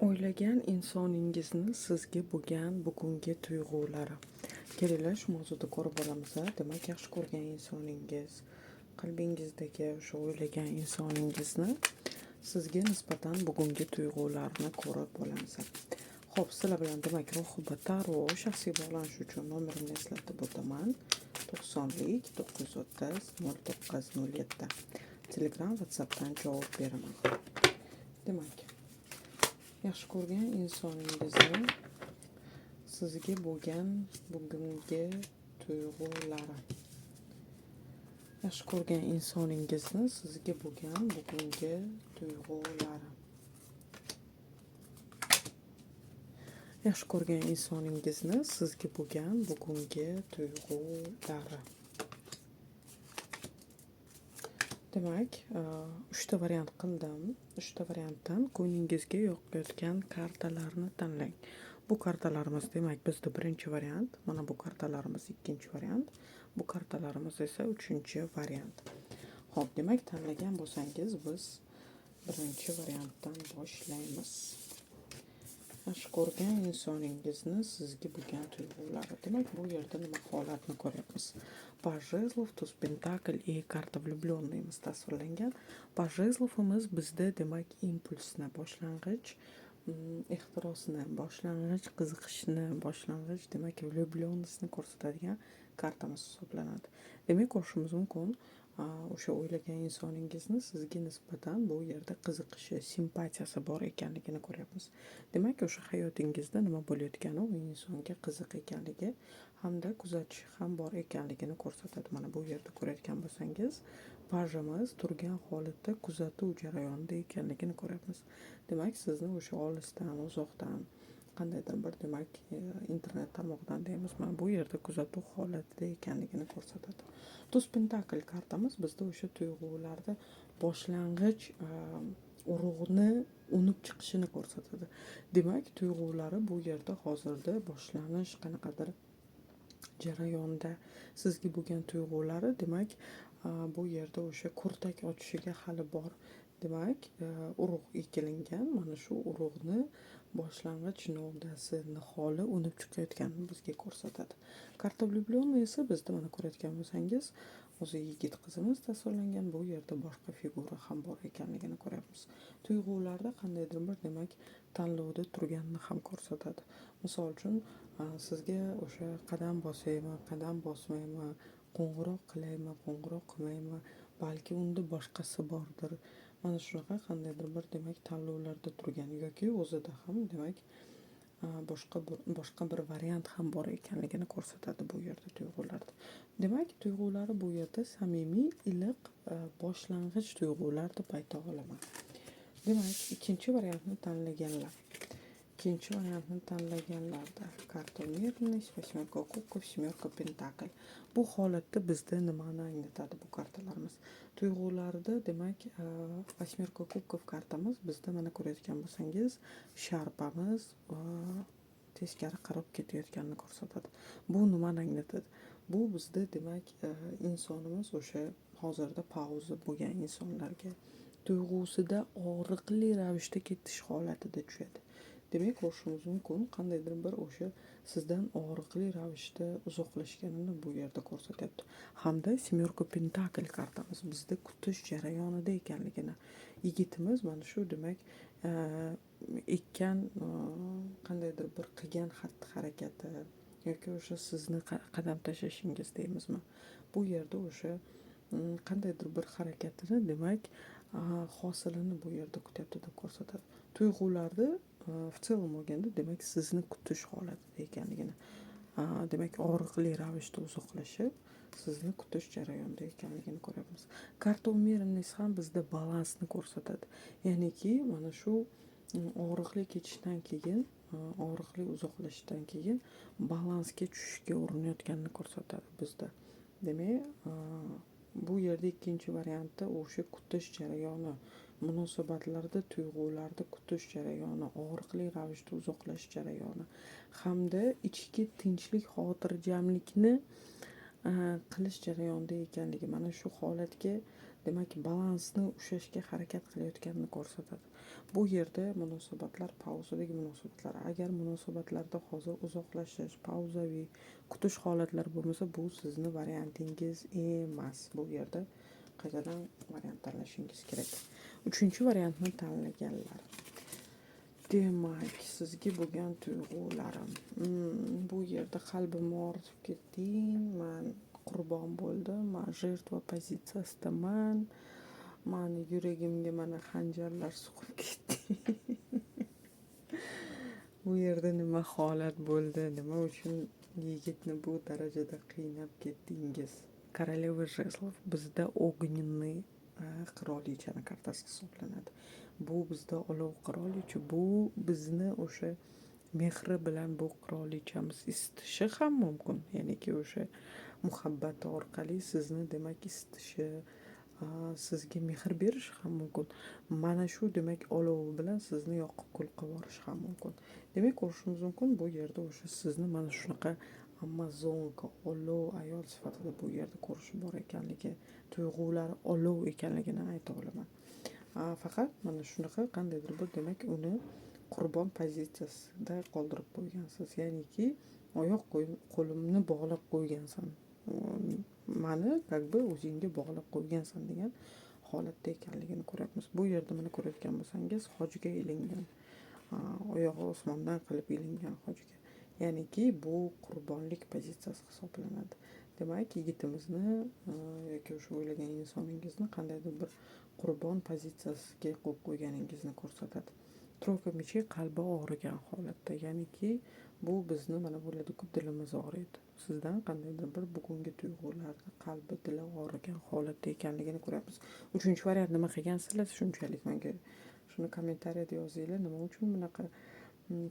O'ylagan insoningizni sizga bo'lgan bugungi tuyg'ulari. Kelinglar shu mavzuda ko'rib olamiz. Demak, yaxshi ko'rgan insoningiz, qalbingizdagi o'sha o'ylagan insoningizni sizga nisbatan bugungi tuyg'ularni ko'rib olamiz. Xo'p, sizlar bilan demak ro'hibat tarot shaxsiy bog'lanish uchun nomerimni eslatib o'taman. 90lik 930 0907. Telegram, WhatsAppdan javob beraman. Demak, yaxshi ko'rgan insoningizni sizga bo'lgan bugungi tuyg'ulari. Yaxshi ko'rgan insoningizni sizga bo'lgan bugungi tuyg'ulari. Yaxshi ko'rgan insoningizni sizga bo'lgan bugungi tuyg'ulari. Demak, 3 ta variant qildim. 3 ta variantdan ko'nglingizga yoqayotgan kartalarni tanlang. Bu kartalarimiz demak bizda birinchi variant, mana bu kartalarimiz ikkinchi variant, bu kartalarimiz esa uchinchi variant. Xo'p, demak tanlagan bo'lsangiz biz birinchi variantdan boshlaymiz. Yaxshi ko'rgan insoningizni sizga bo'lgan tuyg'ulari. Demak, bu yerda nima holatni ko'ryapmiz? Paj jezlov, tuz pentakl и karta влюбленныйimiz tasvirlangan. Paj jezlovimiz bizda demak impulsni, boshlang'ich ehtirosni, boshlang'ich qiziqishni, boshlang'ich demak влюбленностьni ko'rsatadigan kartamiz hisoblanadi. Demak, ko'rishimiz mumkin, o'sha o'ylagan insoningizni sizga nisbatan bu yerda qiziqishi, simpatiyasi bor ekanligini ko'ryapmiz. Demak, o'sha hayotingizda nima bo'layotgani, u insonga qiziq ekanligi hamda kuzatishi ham bor ekanligini ko'rsatadi. Mana bu yerda ko'rayotgan bo'lsangiz, pajimiz turgan holatda kuzatuv jarayonida ekanligini ko'ryapmiz. Demak, sizni o'sha olisdan, uzoqdan, qandaydir bir demak internet tarmog'idan deymiz, mana bu yerda kuzatuv holatida ekanligini ko'rsatadi. Tuz pentakl kartamiz bizda o'sha tuyg'ularda boshlang'ich urug'ni unib chiqishini ko'rsatadi. Demak, tuyg'ulari bu yerda hozirda boshlanish qanaqadir jarayonda sizga bo'lgan tuyg'ulari, demak, bu yerda o'sha kurtak ochishiga hali bor. Demak, urug' ekilingan, mana shu urug'ni boshlang'ich novdasi, niholi unib chiqayotganini bizga ko'rsatadi. Karta влюбленный esa bizda mana ko'rayotgan bo'lsangiz, o'zi yigit qizimiz tasvirlangan, bu yerda boshqa figura ham bor ekanligini ko'ryapmiz. Tuyg'ularda qandaydir bir demak tanlovda turganini ham ko'rsatadi. Misol uchun, sizga o'sha qadam bosaymi, qadam bosmaymi, qo'ng'iroq qilaymi, qo'ng'iroq qilmaymi, balki unda boshqasi bordir. Mana shunaqa qandaydir bir demak tanlovlarda turgan yoki o'zida ham demak boshqa bir variant ham bor ekanligini ko'rsatadi bu yerda tuyg'ularda. Demak, tuyg'ulari bu yerda samimiy, iliq, boshlang'ich tuyg'ular deb ayta olaman. Demak, ikkinchi variantni tanlaganlarda karta umеренность, восьмерка кубков, семерка pentakl. Bu holatda bizda nimani anglatadi bu kartalarimiz? Tuyg'ularda demak, восьмерка кубков kartamiz bizda mana ko'rayotgan bo'lsangiz, sharpamiz teskari qarab ketayotganini ko'rsatadi. Bu nimani anglatadi? Bu bizda demak insonimiz o'sha hozirda pauza bo'lgan insonlarga tuyg'usida og'riqli ravishda ketish holatida tushadi. Demak, ko'rishimiz mumkin, qandaydir bir o'sha sizdan og'riqli ravishda uzoqlashganini bu yerda ko'rsatyapti. Hamda семерка pentakl kartamiz bizda kutish jarayonida ekanligini. Yigitimiz mana shu demak ekkan qandaydir bir qilgan xatti-harakati yoki o'sha sizni qadam tashlashingiz deymizmi? Bu yerda o'sha qandaydir bir harakatini demak hosilini bu yerda kutyapti deb ko'rsatadi. Tuyg'ularda в целом olganda demak sizni kutish holatida ekanligini, demak og'riqli ravishda uzoqlashib sizni kutish jarayonida ekanligini ko'ryapmiz. Karta umеренность ham bizda balansni ko'rsatadi. Ya'niki mana shu og'riqli ketishdan keyin, og'riqli uzoqlashishdan keyin balansga tushishga urinayotganini ko'rsatadi bizda. Demak, bu yerda ikkinchi variantda o'sha kutish jarayoni, munosabatlarda, tuyg'ularda kutish jarayoni, og'riqli ravishda uzoqlashish jarayoni hamda ichki tinchlik, xotirjamlikni qilish jarayonida ekanligi, mana shu holatga demak balansni ushlashga harakat qilayotganini ko'rsatadi. Bu yerda munosabatlar pauzadagi munosabatlar. Agar munosabatlarda hozir uzoqlashish, pauzaviy kutish holatlari bo'lmasa, bu sizni variantingiz emas. Bu yerda qaytadan variant tanlashingiz kerak. 3-variantni tanlaganlar. Demak, sizga bo'lgan tuyg'ularim. Bu yerda qalbimni og'ritib ketding, men qurbon bo'ldim, men жертва pozitsiyasidaman, mani yuragimga mana xanjarlar suqib ketdi. Bu yerda nima holat bo'ldi? Nima uchun yigitni bu darajada qiynab ketdingiz? Королева жезлов bizda огненный qirolichani kartasi hisoblanadi. Bu bizda olov qirolicha, bu bizni o'sha mehri bilan bu qirolichamiz isitishi ham mumkin. Ya'niki o'sha muhabbat orqali sizni demak isitishi, sizga mehr berishi ham mumkin. Mana shu demak olovi bilan sizni yoqib kul qilib yuborishi ham mumkin. Demak, ko'rishimiz mumkin bu yerda o'sha sizni mana shunaqa amazonka, olov ayol sifatida bu yerda ko'rish bor ekanligi, tuyg'ulari olov ekanligini ayta olaman. Faqat mana shunaqa qandaydir bir demak uni qurbon pozitsiyasida qoldirib qo'ygansiz. Ya'niki oyoq qo'limni bog'lab qo'ygansan. Mani o'zingga bog'lab qo'ygansan degan holatda ekanligini ko'ryapmiz. Bu yerda mana ko'rayotgan bo'lsangiz, hojiga ilingan. Oyog'i osmondan qilib ilingan hojiga. Ya'niki bu qurbonlik pozitsiyasi hisoblanadi. Demak, yigitimizni yoki o'sha o'ylagan insoningizni qandaydir bir qurbon pozitsiyasiga qo'yib qo'yganingizni ko'rsatadi. Troika mechey qalbi og'rigan holatda, ya'niki bu bizni mana bo'ladiki dilimiz og'riydi. Sizdan qandaydir bir bugungi tuyg'ularda qalbi, dili og'rigan holatda ekanligini ko'ryapmiz. 3-variant nima qilgansizlar? Shunchalik menga shuni kommentariyada yozinglar. Nima uchun bunaqa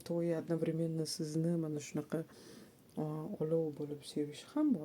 to'y одновременно sizni mana shunaqa olov bo'lib sevish ham bor.